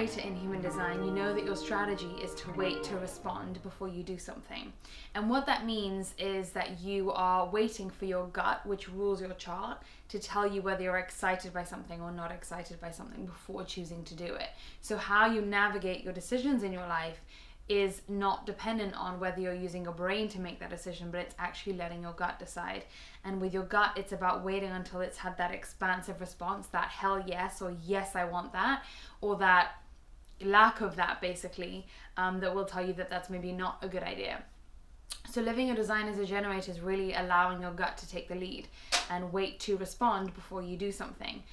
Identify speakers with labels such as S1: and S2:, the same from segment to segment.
S1: generator in human design, you know that your strategy is to wait to respond before you do something. And what that means is that you are waiting for your gut, which rules your chart, to tell you whether you're excited by something or not excited by something before choosing to do it. So how you navigate your decisions in your life is not dependent on whether you're using your brain to make that decision, but it's actually letting your gut decide. And with your gut, it's about waiting until it's had that expansive response, that hell yes, or yes, I want that, or that lack of that, basically, that will tell you that that's maybe not a good idea. So living your design as a generator is really allowing your gut to take the lead and wait to respond before you do something.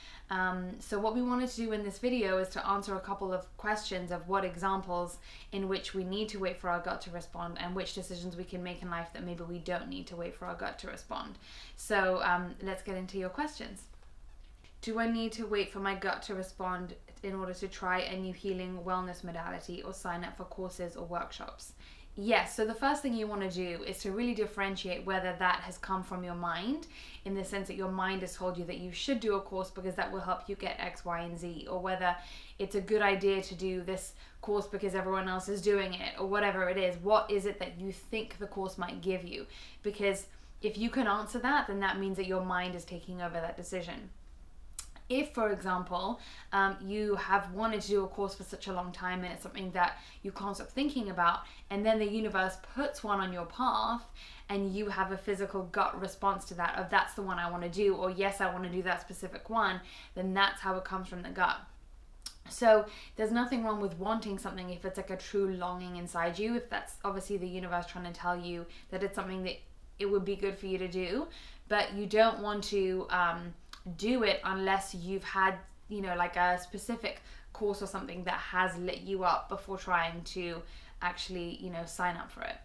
S1: So what we wanted to do in this video is to answer a couple of questions of what examples in which we need to wait for our gut to respond and which decisions we can make in life that maybe we don't need to wait for our gut to respond. So let's get into your questions. Do I need to wait for my gut to respond in order to try a new healing wellness modality or sign up for courses or workshops? Yes, so the first thing you want to do is to really differentiate whether that has come from your mind, in the sense that your mind has told you that you should do a course because that will help you get X, Y, and Z, or whether it's a good idea to do this course because everyone else is doing it, or whatever it is. What is it that you think the course might give you? Because if you can answer that, then that means that your mind is taking over that decision. If, for example, you have wanted to do a course for such a long time and it's something that you can't stop thinking about, and then the universe puts one on your path and you have a physical gut response to that, of that's the one I want to do, or yes, I want to do that specific one, then that's how it comes from the gut. So there's nothing wrong with wanting something if it's like a true longing inside you, if that's obviously the universe trying to tell you that it's something that it would be good for you to do, but you don't want to do it unless you've had, like a specific course or something that has lit you up before trying to actually, sign up for it.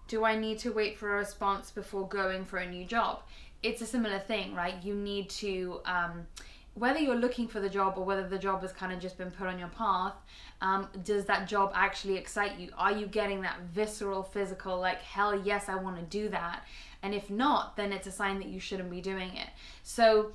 S1: Do I need to wait for a response before going for a new job? It's a similar thing, right? You need to, whether you're looking for the job or whether the job has kind of just been put on your path, does that job actually excite you? Are you getting that visceral, physical, like, hell yes, I want to do that? And if not, then it's a sign that you shouldn't be doing it. So,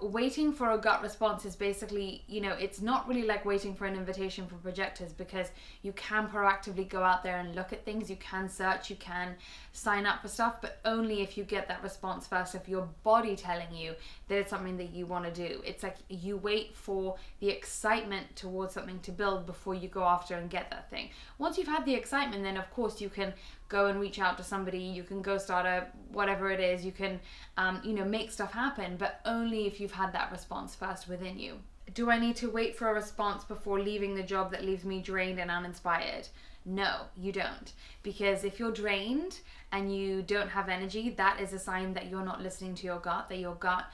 S1: waiting for a gut response is basically, it's not really like waiting for an invitation for projectors, because you can proactively go out there and look at things, you can search, you can sign up for stuff, but only if you get that response first, if your body telling you that it's something that you want to do. It's like you wait for the excitement towards something to build before you go after and get that thing. Once you've had the excitement, then of course you can go and reach out to somebody, you can go start a whatever it is, you can make stuff happen, but only if you've had that response first within you. Do I need to wait for a response before leaving the job that leaves me drained and uninspired? No, you don't. Because if you're drained and you don't have energy, that is a sign that you're not listening to your gut, that your gut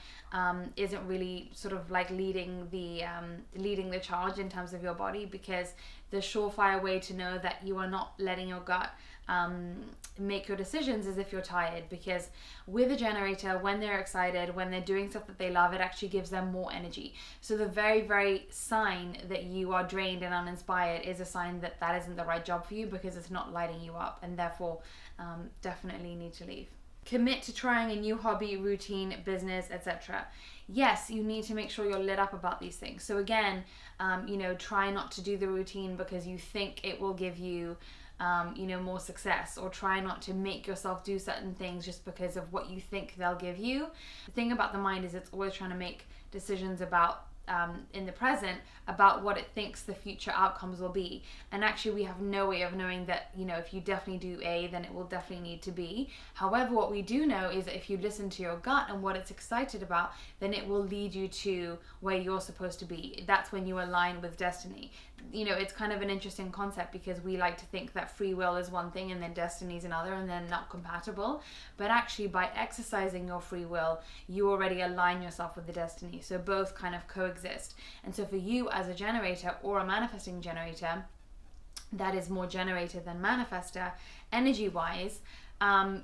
S1: isn't really sort of like leading the charge in terms of your body. Because the surefire way to know that you are not letting your gut make your decisions is if you're tired. Because with a generator, when they're excited, when they're doing stuff that they love, it actually gives them more energy. So the very, very sign that you are drained and uninspired is a sign that that isn't the right job for you, because it's not lighting you up, and therefore definitely need to leave. Commit to trying a new hobby, routine, business, etc. Yes, you need to make sure you're lit up about these things. So again, try not to do the routine because you think it will give you more success, or try not to make yourself do certain things just because of what you think they'll give you. The thing about the mind is it's always trying to make decisions about in the present about what it thinks the future outcomes will be, and actually we have no way of knowing that, if you definitely do A, then it will definitely need to B. However, what we do know is that if you listen to your gut and what it's excited about, then it will lead you to where you're supposed to be. That's when you align with destiny. It's kind of an interesting concept, because we like to think that free will is one thing and then destiny is another, and they're not compatible. But actually, by exercising your free will, you already align yourself with the destiny. So both kind of coexist. And so for you as a generator or a manifesting generator, that is more generator than manifester, energy-wise,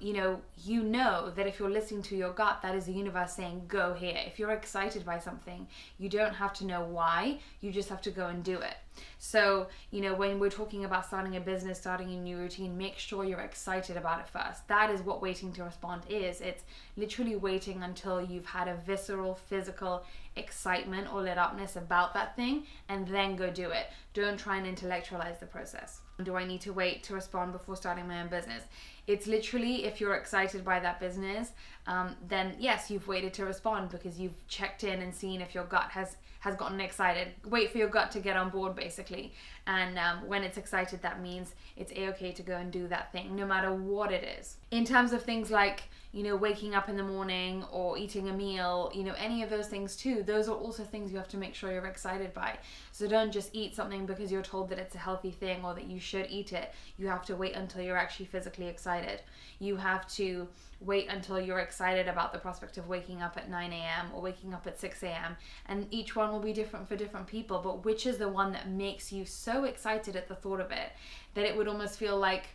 S1: you know that if you're listening to your gut, that is the universe saying, go here. If you're excited by something, you don't have to know why, you just have to go and do it. So, when we're talking about starting a business, starting a new routine, make sure you're excited about it first. That is what waiting to respond is. It's literally waiting until you've had a visceral, physical excitement or lit upness about that thing, and then go do it. Don't try and intellectualize the process. Do I need to wait to respond before starting my own business? It's literally, if you're excited by that business, then yes, you've waited to respond because you've checked in and seen if your gut has gotten excited. Wait for your gut to get on board, basically. And when it's excited, that means it's a-okay to go and do that thing, no matter what it is. In terms of things like, waking up in the morning or eating a meal, any of those things too, those are also things you have to make sure you're excited by. So don't just eat something because you're told that it's a healthy thing or that you should eat it. You have to wait until you're actually physically excited. You have to wait until you're excited about the prospect of waking up at 9 a.m. or waking up at 6 a.m. And each one will be different for different people, but which is the one that makes you so excited at the thought of it that it would almost feel like,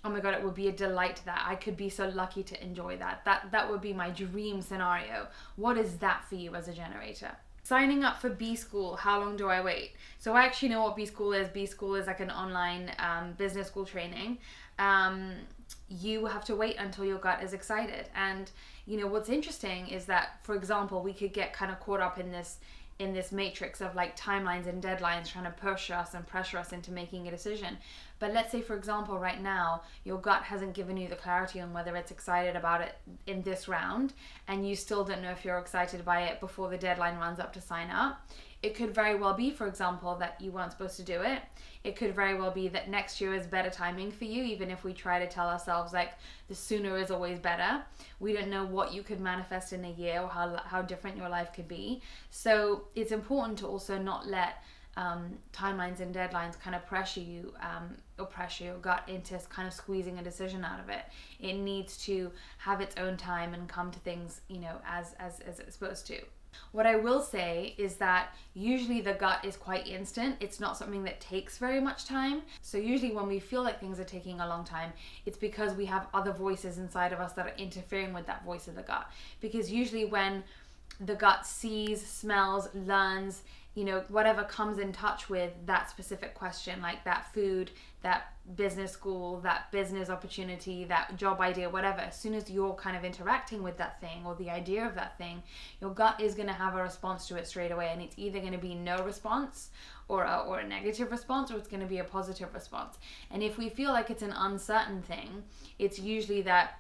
S1: oh my God, it would be a delight that I could be so lucky to enjoy that. That would be my dream scenario. What is that for you as a generator? Signing up for B School, how long do I wait? So I actually know what B School is. B School is like an online business school training. You have to wait until your gut is excited. And what's interesting is that, for example, we could get kind of caught up in this matrix of like timelines and deadlines trying to push us and pressure us into making a decision. But let's say, for example, right now, your gut hasn't given you the clarity on whether it's excited about it in this round, and you still don't know if you're excited by it before the deadline runs up to sign up. It could very well be, for example, that you weren't supposed to do it. It could very well be that next year is better timing for you, even if we try to tell ourselves like the sooner is always better. We don't know what you could manifest in a year or how different your life could be. So it's important to also not let timelines and deadlines kind of pressure you or pressure your gut into kind of squeezing a decision out of it. It needs to have its own time and come to things, as it's supposed to. What I will say is that usually the gut is quite instant. It's not something that takes very much time. So usually when we feel like things are taking a long time, it's because we have other voices inside of us that are interfering with that voice of the gut. Because usually when the gut sees, smells, learns, whatever comes in touch with that specific question, like that food, that business school, that business opportunity, that job idea, whatever, as soon as you're kind of interacting with that thing or the idea of that thing, your gut is going to have a response to it straight away. And it's either going to be no response or a negative response, or it's going to be a positive response. And if we feel like it's an uncertain thing, it's usually that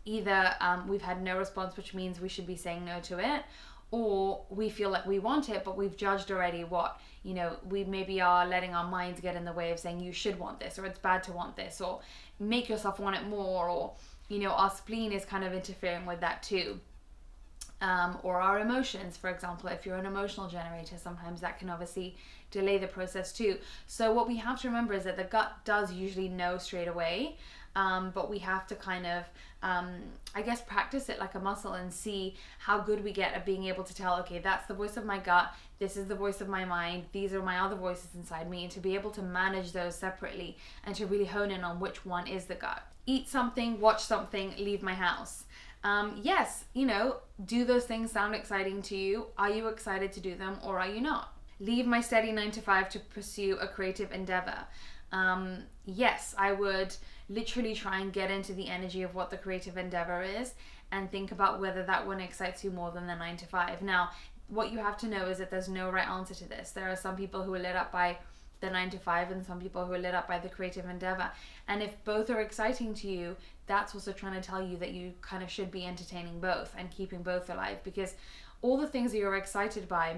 S1: either we've had no response, which means we should be saying no to it, or we feel like we want it, but we've judged already what, we maybe are letting our minds get in the way of saying you should want this, or it's bad to want this, or make yourself want it more, or, our spleen is kind of interfering with that too. Or our emotions, for example, if you're an emotional generator, sometimes that can obviously delay the process too. So what we have to remember is that the gut does usually know straight away, but we have to kind of, practice it like a muscle and see how good we get at being able to tell, okay, that's the voice of my gut, this is the voice of my mind, these are my other voices inside me, and to be able to manage those separately and to really hone in on which one is the gut. Eat something, watch something, leave my house. Yes, do those things sound exciting to you? Are you excited to do them, or are you not? Leave my steady 9-to-5 to pursue a creative endeavor. Yes, I would literally try and get into the energy of what the creative endeavor is and think about whether that one excites you more than the 9-to-5. Now, what you have to know is that there's no right answer to this. There are some people who are lit up by the 9-to-5 and some people who are lit up by the creative endeavor. And if both are exciting to you, that's also trying to tell you that you kind of should be entertaining both and keeping both alive, because all the things that you're excited by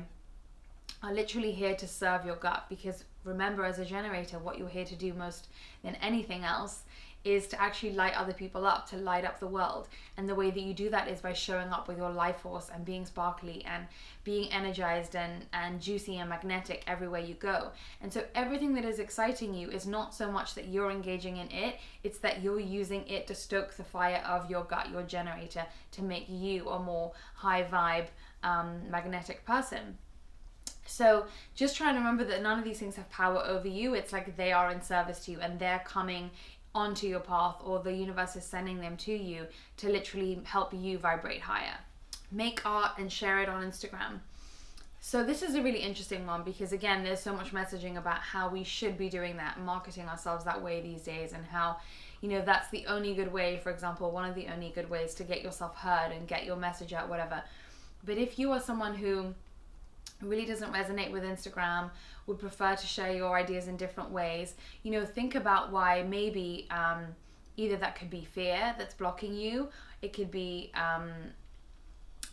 S1: are literally here to serve your gut. Because remember, as a generator, what you're here to do most than anything else is to actually light other people up, to light up the world. And the way that you do that is by showing up with your life force and being sparkly and being energized and juicy and magnetic everywhere you go. And so everything that is exciting you is not so much that you're engaging in it, it's that you're using it to stoke the fire of your gut, your generator, to make you a more high vibe, magnetic person. So just try and remember that none of these things have power over you. It's like they are in service to you and they're coming onto your path, or the universe is sending them to you to literally help you vibrate higher. Make art and share it on Instagram. So this is a really interesting one because, again, there's so much messaging about how we should be doing that, marketing ourselves that way these days, and how, that's the only good way, for example, one of the only good ways to get yourself heard and get your message out, whatever. But if you are someone who really doesn't resonate with Instagram, would prefer to share your ideas in different ways, think about why. Maybe either that could be fear that's blocking you, it could be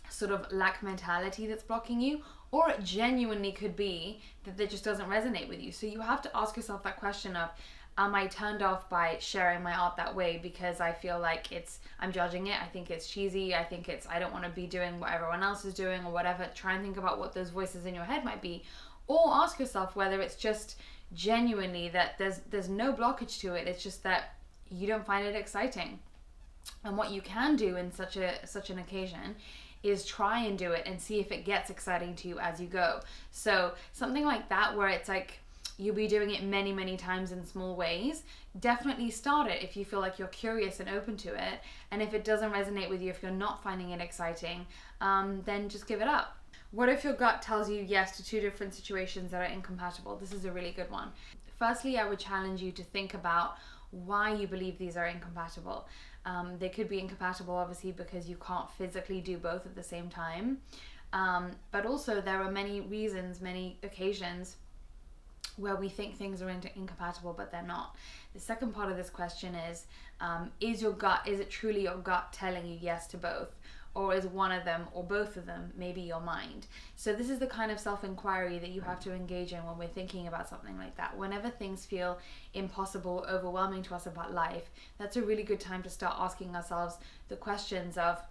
S1: sort of lack mentality that's blocking you, or it genuinely could be that it just doesn't resonate with you. So you have to ask yourself that question of, am I turned off by sharing my art that way because I feel like I'm judging it, I think it's cheesy, I don't want to be doing what everyone else is doing or whatever. Try and think about what those voices in your head might be. Or ask yourself whether it's just genuinely that there's no blockage to it, it's just that you don't find it exciting. And what you can do in such an occasion is try and do it and see if it gets exciting to you as you go. So something like that, where it's like you'll be doing it many, many times in small ways, definitely start it if you feel like you're curious and open to it. And if it doesn't resonate with you, if you're not finding it exciting, then just give it up. What if your gut tells you yes to two different situations that are incompatible? This is a really good one. Firstly, I would challenge you to think about why you believe these are incompatible. They could be incompatible, obviously, because you can't physically do both at the same time. But also there are many reasons, many occasions where we think things are incompatible, but they're not. The second part of this question is it truly your gut telling you yes to both? Or is one of them or both of them maybe your mind? So this is the kind of self-inquiry that you have to engage in when we're thinking about something like that. Whenever things feel impossible, overwhelming to us about life, that's a really good time to start asking ourselves the questions of,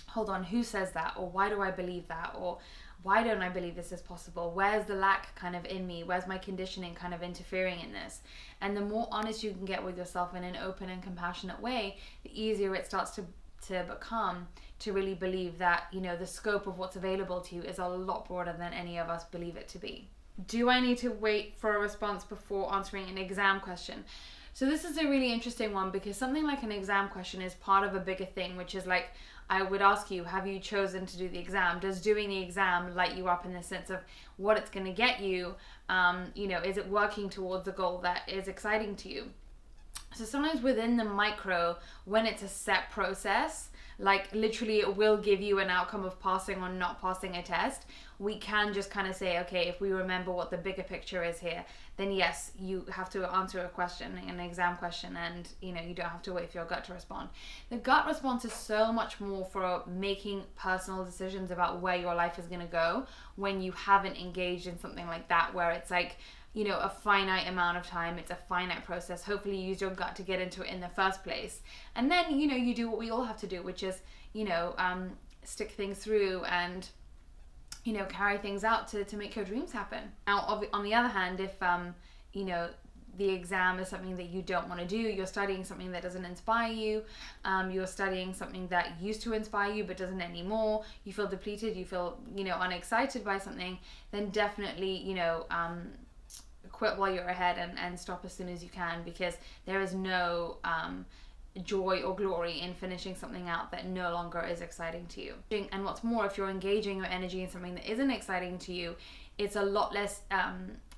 S1: hold on, who says that? Or why do I believe that? Or why don't I believe this is possible? Where's the lack kind of in me? Where's my conditioning kind of interfering in this? And the more honest you can get with yourself in an open and compassionate way, the easier it starts to become to really believe that, the scope of what's available to you is a lot broader than any of us believe it to be. Do I need to wait for a response before answering an exam question? So this is a really interesting one, because something like an exam question is part of a bigger thing, which is like, I would ask you, have you chosen to do the exam? Does doing the exam light you up in the sense of what it's going to get you? Is it working towards a goal that is exciting to you? So sometimes within the micro, when it's a set process, like literally it will give you an outcome of passing or not passing a test, we can just kind of say, okay, if we remember what the bigger picture is here, then yes, you have to answer a question, an exam question, and you don't have to wait for your gut to respond. The gut response is so much more for making personal decisions about where your life is going to go when you haven't engaged in something like that, where it's like, a finite amount of time, it's a finite process. Hopefully you use your gut to get into it in the first place. And then, you do what we all have to do, which is, stick things through and, carry things out to make your dreams happen. Now, on the other hand, if, the exam is something that you don't want to do, you're studying something that doesn't inspire you, you're studying something that used to inspire you but doesn't anymore, you feel depleted, you feel, unexcited by something, then definitely, quit while you're ahead and stop as soon as you can, because there is no joy or glory in finishing something out that no longer is exciting to you. And what's more, if you're engaging your energy in something that isn't exciting to you, it's a lot less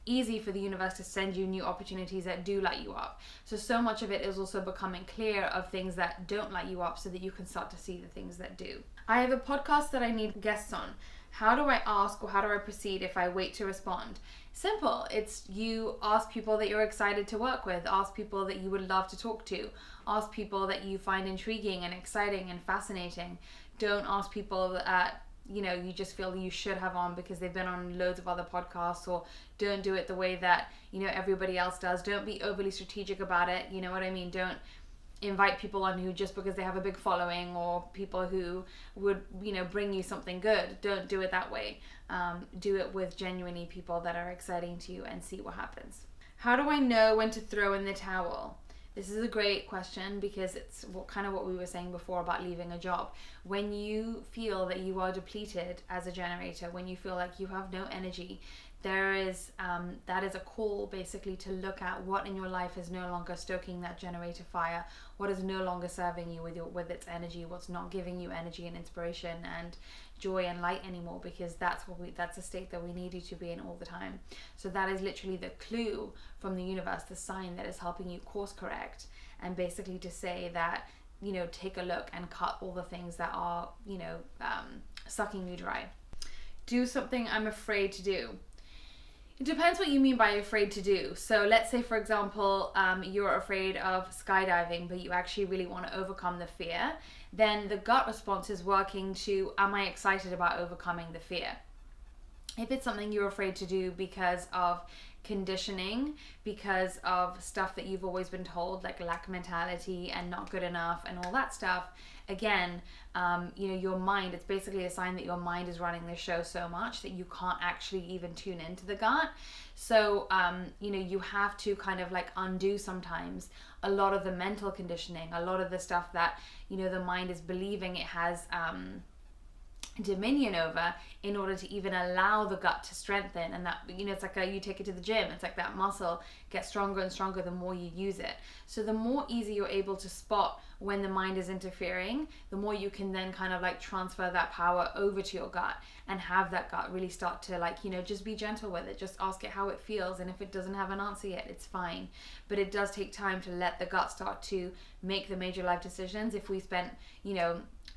S1: easy for the universe to send you new opportunities that do light you up. So much of it is also becoming clear of things that don't light you up so that you can start to see the things that do. I have a podcast that I need guests on. How do I ask, or how do I proceed if I wait to respond? Simple. It's you ask people that you're excited to work with, ask people that you would love to talk to, ask people that you find intriguing and exciting and fascinating. Don't ask people that you just feel you should have on because they've been on loads of other podcasts, or don't do it the way that everybody else does. Don't be overly strategic about it. You know what I mean? Don't invite people on who just because they have a big following, or people who would bring you something good. Don't do it that way. Do it with genuinely people that are exciting to you, and see what happens. How do I know when to throw in the towel? This is a great question, because it's what we were saying before about leaving a job. When you feel that you are depleted as a generator, when you feel like you have no energy, that is a call basically to look at what in your life is no longer stoking that generator fire, what is no longer serving you with its energy, what's not giving you energy and inspiration, and joy and light anymore, because that's a state that we need you to be in all the time. So that is literally the clue from the universe, the sign that is helping you course correct, and basically to say that, take a look and cut all the things that are, sucking you dry. Do something I'm afraid to do. It depends what you mean by afraid to do. So let's say, for example, you're afraid of skydiving, but you actually really want to overcome the fear. Then the gut response is working to, am I excited about overcoming the fear? If it's something you're afraid to do because of conditioning, because of stuff that you've always been told, like lack mentality and not good enough and all that stuff, again, your mind, it's basically a sign that your mind is running the show so much that you can't actually even tune into the gut. So, you have to kind of like undo sometimes a lot of the mental conditioning, a lot of the stuff that, the mind is believing it has, dominion over, in order to even allow the gut to strengthen. And that, it's like you take it to the gym, it's like that muscle gets stronger and stronger the more you use it. So the more easy you're able to spot when the mind is interfering, the more you can then kind of like transfer that power over to your gut and have that gut really start to like, just be gentle with it, just ask it how it feels, and if it doesn't have an answer yet, it's fine. But it does take time to let the gut start to make the major life decisions. If we spent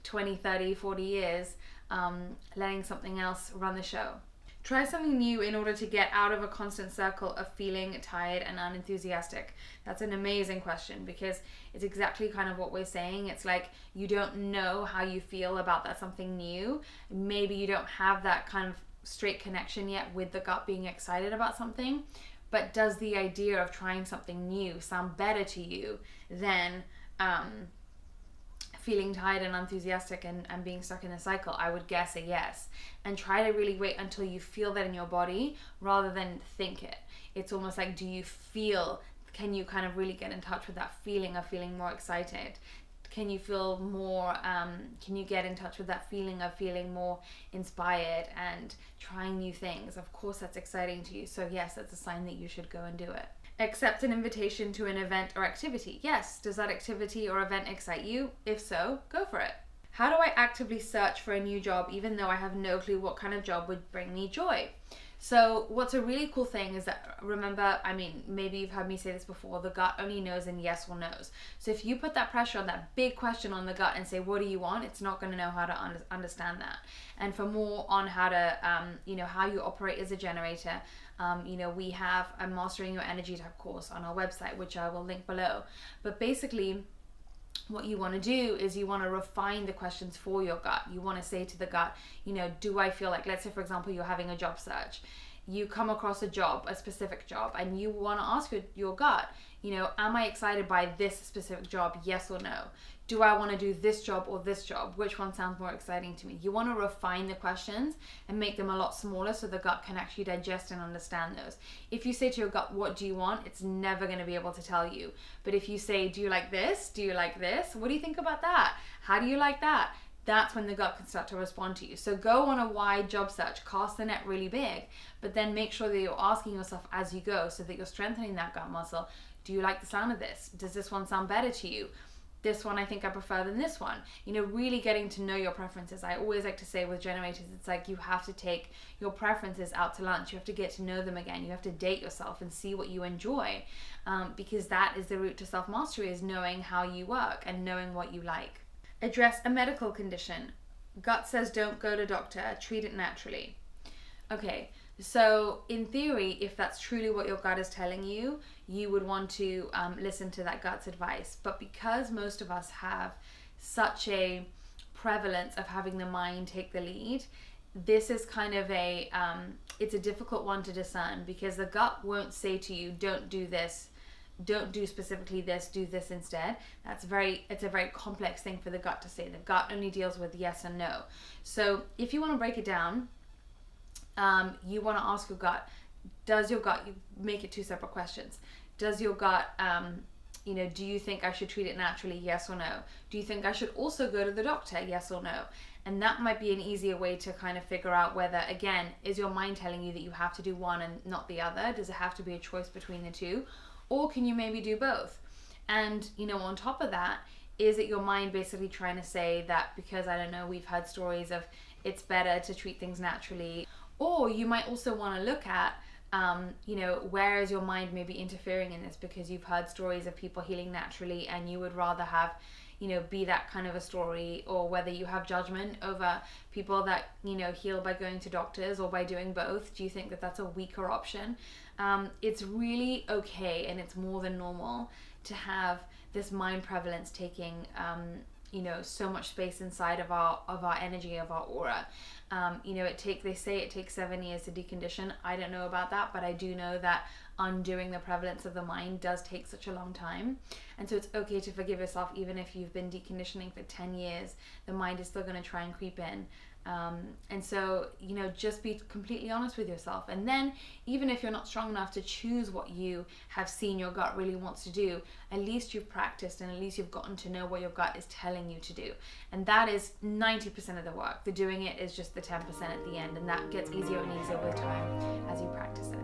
S1: 20, 30, 40 years letting something else run the show. Try something new in order to get out of a constant circle of feeling tired and unenthusiastic. That's an amazing question, because it's exactly kind of what we're saying. It's like you don't know how you feel about that something new. Maybe you don't have that kind of straight connection yet with the gut being excited about something, but does the idea of trying something new sound better to you than feeling tired and unenthusiastic and being stuck in a cycle? I would guess a yes. And try to really wait until you feel that in your body rather than think it. It's almost like, do you feel, can you kind of really get in touch with that feeling of feeling more excited? Can you feel more, can you get in touch with that feeling of feeling more inspired and trying new things? Of course that's exciting to you. So yes, that's a sign that you should go and do it. Accept an invitation to an event or activity. Yes, does that activity or event excite you? If so, go for it. How do I actively search for a new job even though I have no clue what kind of job would bring me joy? So what's a really cool thing is that, remember, maybe you've heard me say this before, the gut only knows in yes or no's. So if you put that pressure on, that big question on the gut and say, what do you want? It's not going to know how to understand that. And for more on how to, how you operate as a generator, we have a Mastering Your Energy type course on our website, which I will link below. But basically, what you want to do is you want to refine the questions for your gut. You want to say to the gut, do I feel like, let's say for example, you're having a job search. You come across a job, a specific job, and you want to ask your gut, am I excited by this specific job? Yes or no? Do I want to do this job or this job? Which one sounds more exciting to me? You want to refine the questions and make them a lot smaller so the gut can actually digest and understand those. If you say to your gut, what do you want? It's never going to be able to tell you. But if you say, do you like this? Do you like this? What do you think about that? How do you like that? That's when the gut can start to respond to you. So go on a wide job search, cast the net really big, but then make sure that you're asking yourself as you go so that you're strengthening that gut muscle. Do you like the sound of this? Does this one sound better to you? This one I think I prefer than this one. Really getting to know your preferences. I always like to say with generators, it's like you have to take your preferences out to lunch. You have to get to know them again. You have to date yourself and see what you enjoy, because that is the route to self-mastery, is knowing how you work and knowing what you like. Address a medical condition. Gut says don't go to doctor, treat it naturally. Okay, so in theory, if that's truly what your gut is telling you, you would want to listen to that gut's advice. But because most of us have such a prevalence of having the mind take the lead, this is kind of it's a difficult one to discern, because the gut won't say to you, don't do this, don't do specifically this, do this instead. It's a very complex thing for the gut to say. The gut only deals with yes and no. So if you want to break it down, you want to ask your gut, does your gut, you make it two separate questions. Does your gut, do you think I should treat it naturally? Yes or no? Do you think I should also go to the doctor? Yes or no? And that might be an easier way to kind of figure out whether, again, is your mind telling you that you have to do one and not the other? Does it have to be a choice between the two? Or can you maybe do both? And, on top of that, is it your mind basically trying to say that, because, I don't know, we've heard stories of it's better to treat things naturally. Or you might also want to look at where is your mind maybe interfering in this, because you've heard stories of people healing naturally and you would rather have be that kind of a story, or whether you have judgment over people that heal by going to doctors or by doing both. Do you think that that's a weaker option? It's really okay, and it's more than normal to have this mind prevalence taking so much space inside of our energy, of our aura. They say it takes 7 years to decondition. I don't know about that, but I do know that undoing the prevalence of the mind does take such a long time. And so it's okay to forgive yourself, even if you've been deconditioning for 10 years, the mind is still going to try and creep in. And so, just be completely honest with yourself. And then, even if you're not strong enough to choose what you have seen your gut really wants to do, at least you've practiced, and at least you've gotten to know what your gut is telling you to do. And that is 90% of the work. The doing it is just the 10% at the end. And that gets easier and easier with time as you practice it.